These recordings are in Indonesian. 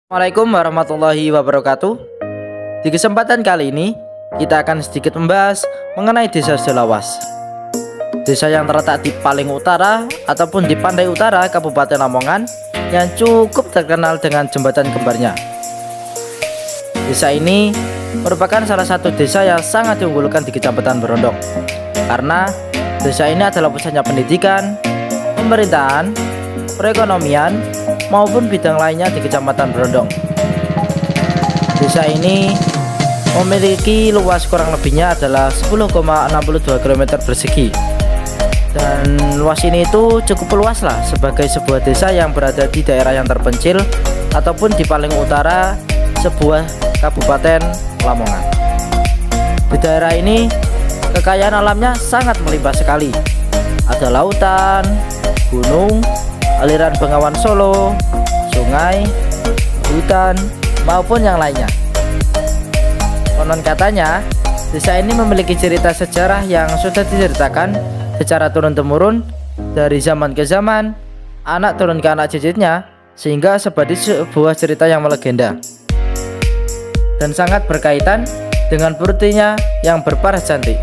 Assalamualaikum warahmatullahi wabarakatuh. Di kesempatan kali ini kita akan sedikit membahas mengenai desa Selawas. Desa yang terletak di paling utara ataupun di pantai utara Kabupaten Lamongan yang cukup terkenal dengan jembatan kembarnya. Desa ini merupakan salah satu desa yang sangat diunggulkan di Kecamatan Berondong, karena desa ini adalah pusatnya pendidikan, pemerintahan, perekonomian, maupun bidang lainnya di Kecamatan Berondong. Desa ini memiliki luas kurang lebihnya adalah 10,62 km persegi, dan luas ini itu cukup luas lah sebagai sebuah desa yang berada di daerah yang terpencil ataupun di paling utara sebuah Kabupaten Lamongan. Di daerah ini kekayaan alamnya sangat melimpah sekali. Ada lautan, gunung, aliran Bengawan Solo, sungai, hutan, maupun yang lainnya. Konon katanya, desa ini memiliki cerita sejarah yang sudah diceritakan secara turun-temurun dari zaman ke zaman, anak turun ke anak cicitnya, sehingga seperti sebuah cerita yang melegenda dan sangat berkaitan dengan putrinya yang berparas cantik.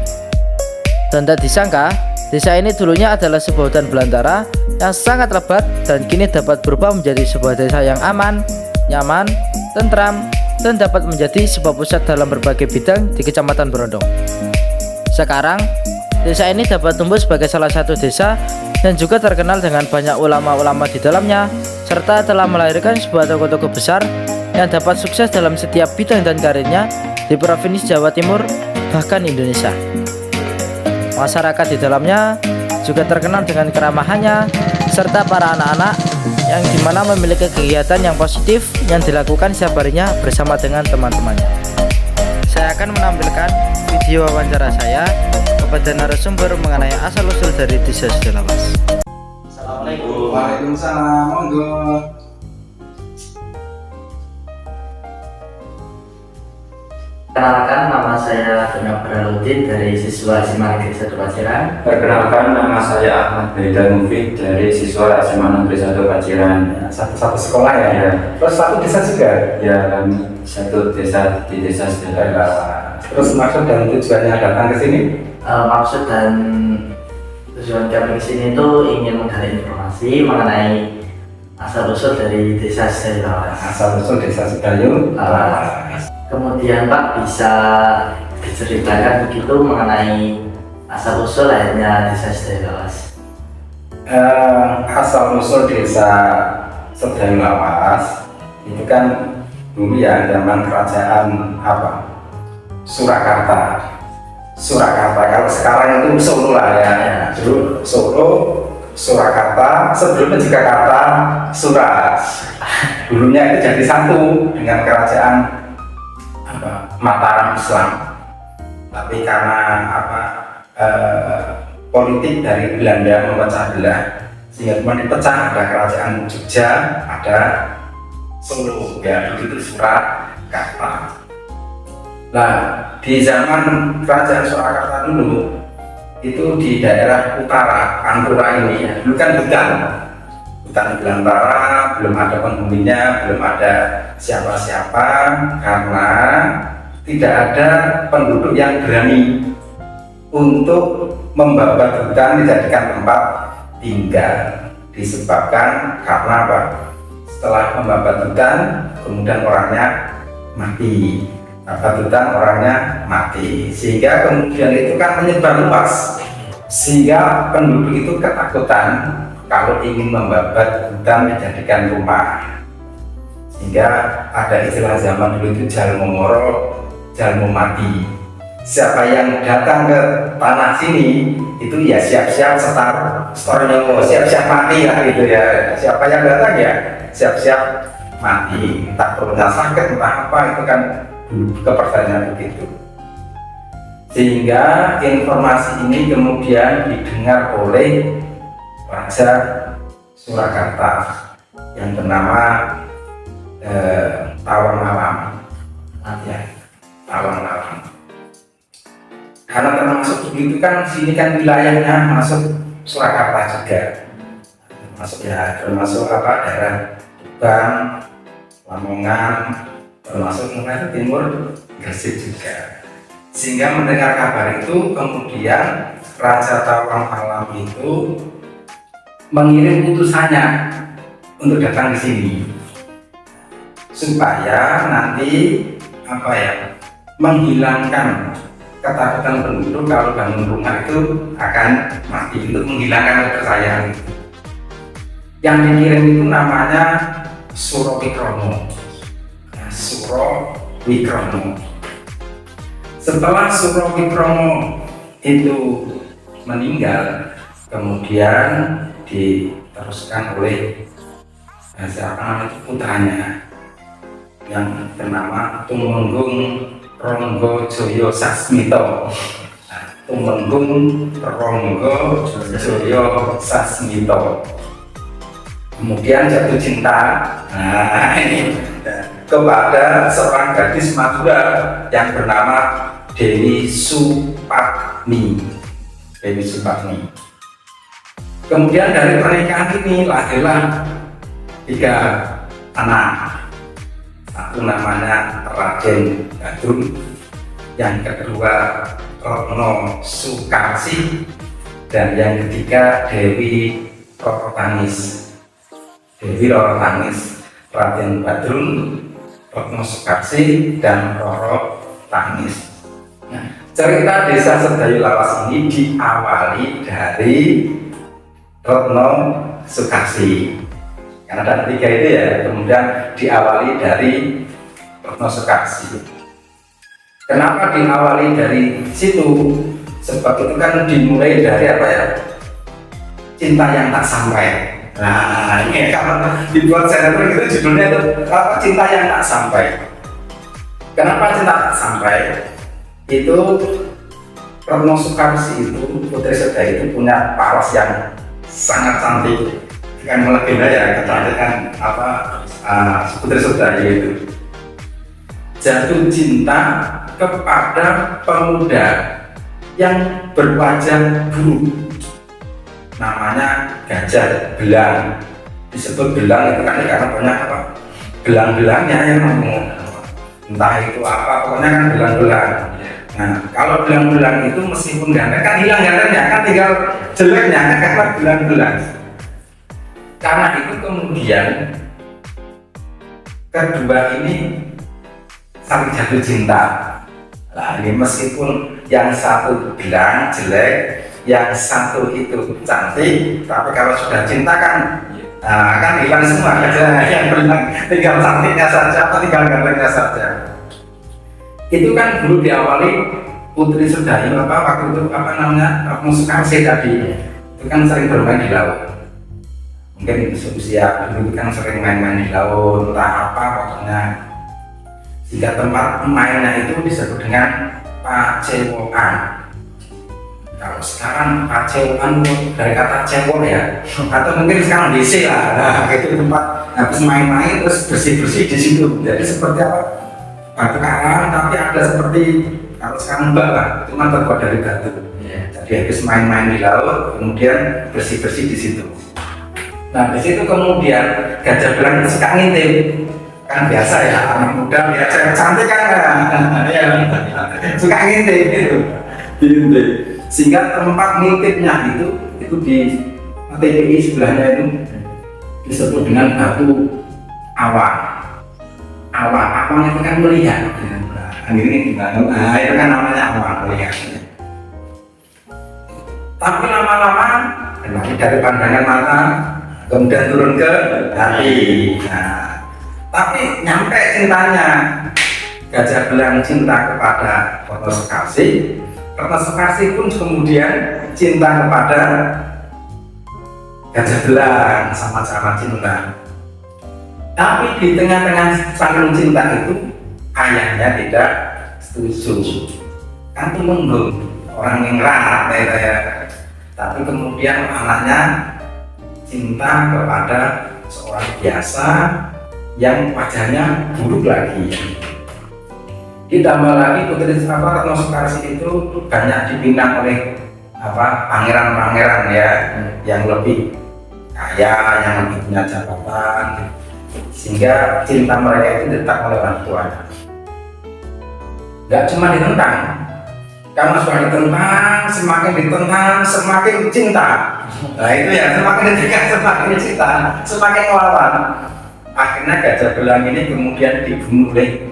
Dan tak disangka, desa ini dulunya adalah sebuah hutan belantara yang sangat lebat dan kini dapat berubah menjadi sebuah desa yang aman, nyaman, tentram, dan dapat menjadi sebuah pusat dalam berbagai bidang di Kecamatan Berondong. Sekarang, desa ini dapat tumbuh sebagai salah satu desa dan juga terkenal dengan banyak ulama-ulama di dalamnya, serta telah melahirkan sebuah tokoh-tokoh besar yang dapat sukses dalam setiap bidang dan karirnya di Provinsi Jawa Timur, bahkan Indonesia. Masyarakat di dalamnya juga terkenal dengan keramahannya, serta para anak-anak yang dimana memiliki kegiatan yang positif yang dilakukan setiap harinya bersama dengan teman-temannya. Saya akan menampilkan video wawancara saya kepada narasumber mengenai asal-usul dari desa Selawas. Assalamualaikum. Waalaikumsalam, monggo. Perkenalkan, nama saya Dona Beraludin dari siswa SMA Negeri 1 Paciran. Perkenalkan, nama saya Ahmad Baida Mufid dari siswa SMA Negeri 1 Paciran. Satu sekolah ya? Ya. Terus satu desa juga? Ya, kami satu desa di desa Selawas. Terus maksud dan tujuannya datang ke sini? Maksud dan tujuan kami kesini itu ingin menggali informasi mengenai asal-usul dari desa Selawas. Asal-usul desa Sedayu. Kemudian Pak bisa diceritakan begitu mengenai asal-usul lahirnya desa Selawas. Asal-usul desa Sedayu Lawas itu kan dulu ya zaman kerajaan apa? Surakarta. Kalau sekarang itu Solo lah ya. Dulu Solo, Surakarta, sebelumnya juga kata Surat. Dulunya itu jadi satu dengan kerajaan Mataram Islam, tapi karena politik dari Belanda memecah belah, sehingga cuma dipecah, ada kerajaan Jogja, ada Solo, ya begitu Surakarta. Nah, di zaman kerajaan Surakarta dulu itu di daerah utara Pantura ini ya, dulu kan hutan belantara, belum ada penghuninya, belum ada siapa-siapa, karena tidak ada penduduk yang berani untuk membabat hutan dijadikan tempat tinggal, disebabkan karena apa? Setelah membabat hutan, kemudian orangnya mati, sehingga kemudian itu kan menyebar luas, sehingga penduduk itu ketakutan kalau ingin membabat hutan dijadikan rumah, sehingga ada istilah zaman dulu itu jalmo moro, jalmo mati. Siapa yang datang ke tanah sini itu ya siap-siap siap-siap mati lah gitu ya. Siapa yang datang ya siap-siap mati, entah perutnya sakit entah apa, itu kan dulu kepercayaan begitu. Sehingga informasi ini kemudian didengar oleh Raja Surakarta yang bernama Tawang Malam, Tawang Malam. Karena termasuk begitu kan, sini kan wilayahnya masuk Surakarta juga, termasuk daerah Tuban, Lamongan, termasuk Muara Timur, Gresik juga. Sehingga mendengar kabar itu, kemudian Raja Tawang Alam itu mengirim utusannya untuk datang ke sini supaya nanti menghilangkan ketakutan penduduk kalau bangun rumah itu akan mati, untuk menghilangkan kepercayaan itu. Yang dikirim itu namanya Suro Wikrono. Suro Wikrono. Setelah Suro Wikrono itu meninggal, kemudian diteruskan oleh siapa putranya yang bernama Tumenggung Ronggojoyo Sasmito. Tumenggung Ronggojoyo Sasmito. Kemudian jatuh cinta, ini kepada seorang gadis Madura yang bernama Dewi Supatni. Dewi Supatni. Kemudian dari pernikahan ini lahirlah 3 anak. Satu namanya Raden Badrun, yang kedua Retno Sukarsi, dan yang ketiga Dewi Roro Tangis. Dewi Roro Tangis, Raden Badrun, Retno Sukarsi, dan Roro Tangis. Nah, cerita Desa Sedayu Lawas ini diawali dari Retno Sukarsi. Karena ada 3 itu ya, kemudian diawali dari Retno Sukarsi. Kenapa diawali dari situ? Sebab itu kan dimulai dari cinta yang tak sampai. Nah, ini kalau dibuat sinetron itu judulnya itu cinta yang tak sampai. Kenapa cinta tak sampai? Itu Retno Sukarsi itu, Putri Sedayu itu punya paras yang sangat cantik. Kan melegenda ya kecantikan Putri Sedayu itu. Jatuh cinta kepada pemuda yang berwajah buruk, namanya Gajah Belang. Disebut belang itu kan karena banyak belang-belangnya yang entah itu pokoknya kan belang-belang. Nah, kalau belang-belang itu meskipun ganteng kan hilang gantengnya, kan tinggal jeleknya karena belang-belang. Karena itu kemudian kedua ini saling jatuh cinta. Nah, ini meskipun yang satu bilang jelek, yang satu itu cantik, tapi kalau sudah cinta kan kan hilang semua aja. Yang bilang tinggal cantiknya saja atau tinggal gantengnya saja. Itu kan dulu diawali Putri Sedayu waktu itu Retno Sukarsi tadi itu kan sering bermain di laut. Mungkin usia dulu kan sering main-main di laut, entah apa pokoknya. Sehingga tempat mainnya itu disebut dengan pacewokan. Kalau sekarang pacewokan dari kata cewek ya, atau mungkin sekarang DC lah. Nah, itu tempat habis main-main terus bersih-bersih di situ. Jadi seperti batu karang, tapi ada seperti kalau sekarang lah, cuma terbuat dari batu. Jadi habis main-main di laut, kemudian bersih-bersih di situ. Nah, di situ kemudian Gajah Belang itu suka ngintip, kan biasa ya anak muda ya cewek cantik kan ya, suka ngintip gitu, diintip. Sehingga tempat ngintipnya itu di TPI sebelahnya itu disebut dengan batu awang. Awang itu kan melihat. Nah, ini gimana? Nah, itu kan namanya awang, melihat. Tapi lama-lama dari pandangan mata kemudian turun ke hati. Nah, tapi nyampe cintanya Gajah Belang cinta kepada Retno Sukarsi. Retno Sukarsi pun kemudian cinta kepada Gajah Belang, sama cara cinta. Tapi di tengah-tengah saling cinta itu ayahnya tidak setuju. Kan Tumenggung orang yang rahat ya. Tapi kemudian anaknya cinta kepada seorang biasa yang wajahnya buruk lagi. Ditambah lagi Putri Retno Sukarsi itu banyak dipinang oleh pangeran-pangeran ya, yang lebih kaya, yang lebih punya jabatan. sehingga cinta mereka itu tetap oleh orang tuanya. Nggak cuma ditentang, karena sudah ditentang, semakin cinta. Nah itu ya, semakin dekat semakin cinta, semakin melawan. Akhirnya Gajah Belang ini kemudian dibunuh oleh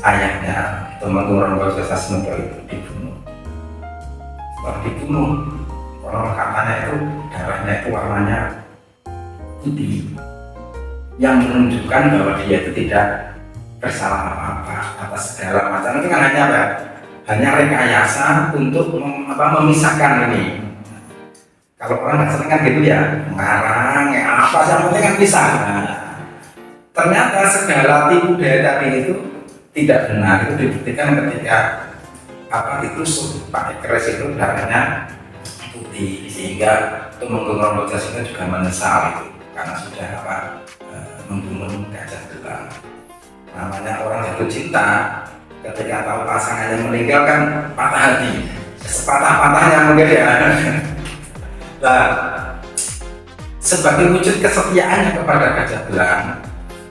ayahnya, Tumenggung Sasmito itu dibunuh. Setelah dibunuh, orang katanya itu darahnya itu warnanya putih, yang menunjukkan bahwa dia itu tidak bersalah apa-apa atas segala macam. Itu kan hanya apa? Hanya rekayasa untuk memisahkan ini. Kalau orang nggak seneng kan gitu ya, ngarang ya apa, yang penting kan pisah. Nah, ternyata segala tipu daya tadi itu tidak benar. Itu dibuktikan ketika ditusuk pakai keris itu darahnya putih, sehingga Tumenggung Sasmito juga menyesal itu karena sudah membunuh Gajah Belang. Namanya orang jatuh cinta, ketika tahu pasangannya meninggal kan patah hati, sepatah-patahnya mungkin ya. Nah, sebagai wujud kesetiaannya kepada Gajah Belang,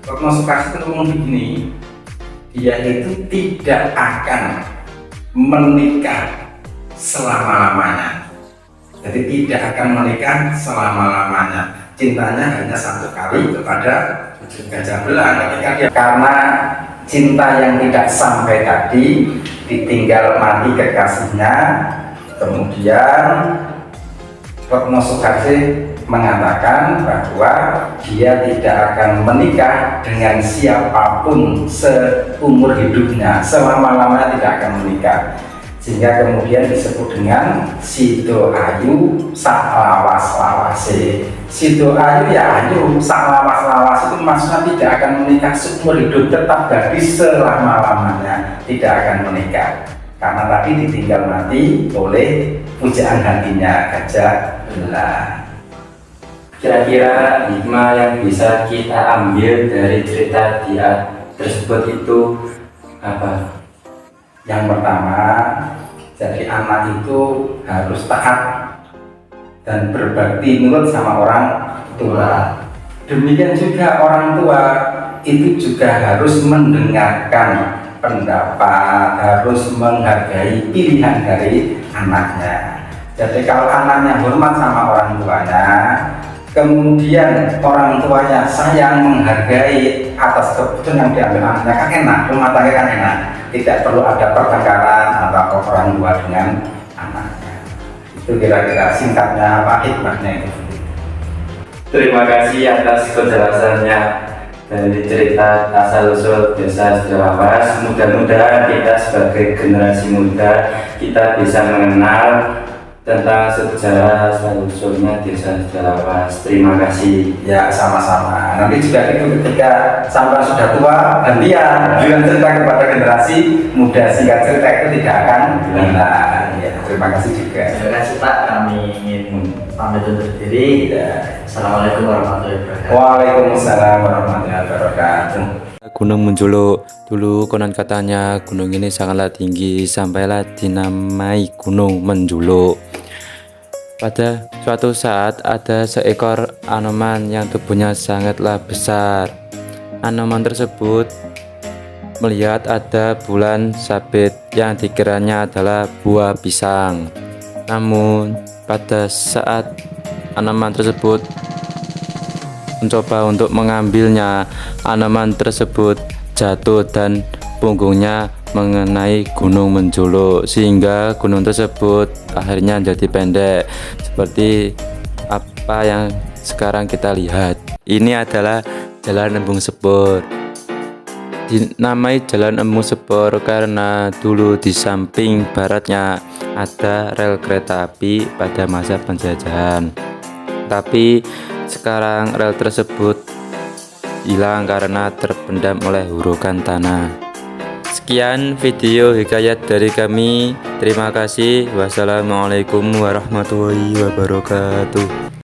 Retno Soekarno itu ngomong begini, dia itu tidak akan menikah selama-lamanya. Jadi tidak akan menikah selama-lamanya. Cintanya hanya satu kali kepada Gajah Belang ketika dia, karena cinta yang tidak sampai tadi, ditinggal mati kekasihnya. Kemudian Retno Soekarno mengatakan bahwa dia tidak akan menikah dengan siapapun seumur hidupnya, selama-lamanya tidak akan menikah, sehingga kemudian disebut dengan Sido Ayu sak lawas-lawase. Sido Ayu ya ayu, sak lawas-lawas itu maksudnya tidak akan menikah seumur hidup, tetap gadis selama-lamanya, tidak akan menikah karena tadi ditinggal mati oleh pujaan hatinya Gajah Belang. Kira-kira hikmah yang bisa kita ambil dari cerita dia tersebut itu apa? Yang pertama, jadi anak itu harus taat dan berbakti nurut sama orang tua. Demikian juga orang tua itu juga harus mendengarkan pendapat, harus menghargai pilihan dari anaknya. Jadi kalau anaknya hormat sama orang tuanya, kemudian orang tuanya sayang, menghargai atas keputusan yang diambil anaknya, kan enak, rumah tangga kan enak, tidak perlu ada pertengkaran antara orang tua dengan anaknya. Itu kira-kira singkatnya hikmahnya itu. Terima kasih atas penjelasannya dari cerita asal-usul Desa Sidolawas. Mudah-mudahan kita sebagai generasi muda kita bisa mengenal tentang sejarah asal-usulnya Desa Sidolawas. Terima kasih. Ya, sama-sama. Nanti juga itu ketika sampai sudah tua, gantian bilang cerita kepada generasi muda, sehingga cerita itu tidak akan hilang. Ya, terima kasih juga. Terima kasih Pak, kami ingin pamit undur diri. Assalamualaikum warahmatullahi wabarakatuh. Waalaikumsalam warahmatullahi wabarakatuh. Gunung Menjulo, dulu konon katanya gunung ini sangatlah tinggi sampailah dinamai Gunung Menjulo. Pada suatu saat ada seekor Anoman yang tubuhnya sangatlah besar. Anoman tersebut melihat ada bulan sabit yang dikiranya adalah buah pisang. Namun pada saat Anoman tersebut mencoba untuk mengambilnya, Anoman tersebut jatuh dan punggungnya mengenai Gunung Menjulo, sehingga gunung tersebut akhirnya jadi pendek seperti apa yang sekarang kita lihat. Ini adalah Jalan Embung Sepur. Dinamai Jalan Embung Sepur karena dulu di samping baratnya ada rel kereta api pada masa penjajahan. Tapi sekarang rel tersebut hilang karena terpendam oleh hurukan tanah. Sekian video hikayat dari kami. Terima kasih. Wassalamualaikum warahmatullahi wabarakatuh.